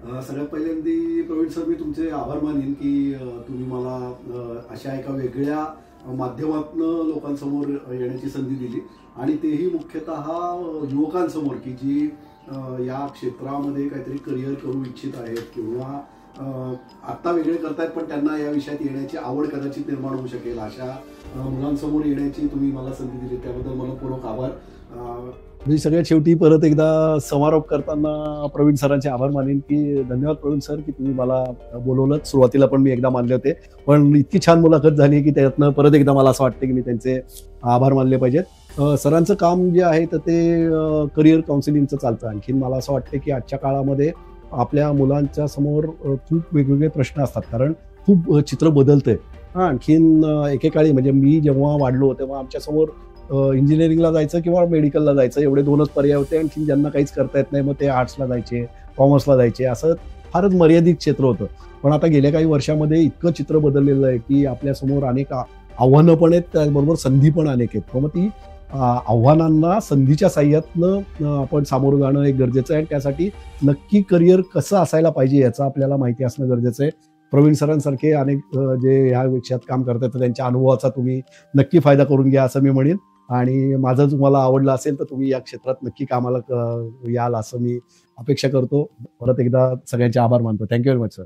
सगळ्यात पहिल्यांदा प्रवीण सर मी तुमचे आभार मानेन की तुम्ही मला अशा एका वेगळ्या माध्यमातून लोकांसमोर येण्याची संधी दिली आणि तेही मुख्यतः युवकांसमोर की जी या क्षेत्रामध्ये काहीतरी करिअर करू इच्छित आहेत किंवा आत्ता वेगळे करतायत पण त्यांना या विषयात येण्याची आवड कदाचित निर्माण होऊ शकेल अशा मुलांसमोर येण्याची तुम्ही मला संधी दिली त्याबद्दल मनपूर्वक आभार. मी सगळ्यात शेवटी परत एकदा समारोप करताना प्रवीण सरांचे आभार मानेन की धन्यवाद प्रवीण सर की तुम्ही मला बोलवलं. सुरुवातीला पण मी एकदा मानले होते पण इतकी छान मुलाखत झाली की त्यातनं परत एकदा मला असं वाटतं की मी त्यांचे आभार मानले पाहिजेत. सरांचं काम जे आहे तर ते करिअर काउन्सिलिंगचं चालतं. आणखीन मला असं वाटतं की आजच्या काळामध्ये आपल्या मुलांच्या समोर खूप वेगवेगळे प्रश्न असतात कारण खूप चित्र बदलतंय. आणखीन एकेकाळी म्हणजे मी जेव्हा वाढलो तेव्हा आमच्या समोर इंजिनिअरिंगला जायचं किंवा मेडिकलला जायचं एवढे दोनच पर्याय होते. आणखी ज्यांना काहीच करता येत नाही मग ते आर्ट्सला जायचे, कॉमर्सला जायचे, असं फारच मर्यादित क्षेत्र होतं. पण आता गेल्या काही वर्षामध्ये इतकं चित्र बदललेलं आहे की आपल्यासमोर अनेक आव्हानं पण आहेत त्याचबरोबर संधी पण अनेक आहेत. मग ती आव्हानांना संधीच्या साह्यातनं आपण सामोरं जाणं एक गरजेचं आहे. त्यासाठी नक्की करिअर कसं असायला पाहिजे याचं आपल्याला माहिती असणं गरजेचं आहे. प्रवीण सरांसारखे अनेक जे ह्या विषयात काम करतात त्यांच्या अनुभवाचा तुम्ही नक्की फायदा करून घ्या असं मी म्हणेन. आणि माझं तुम्हाला आवडलं असेल तर तुम्ही या क्षेत्रात नक्की कामाला याल असं मी अपेक्षा करतो. परत एकदा सगळ्यांचे आभार मानतो. Thank you very much sir.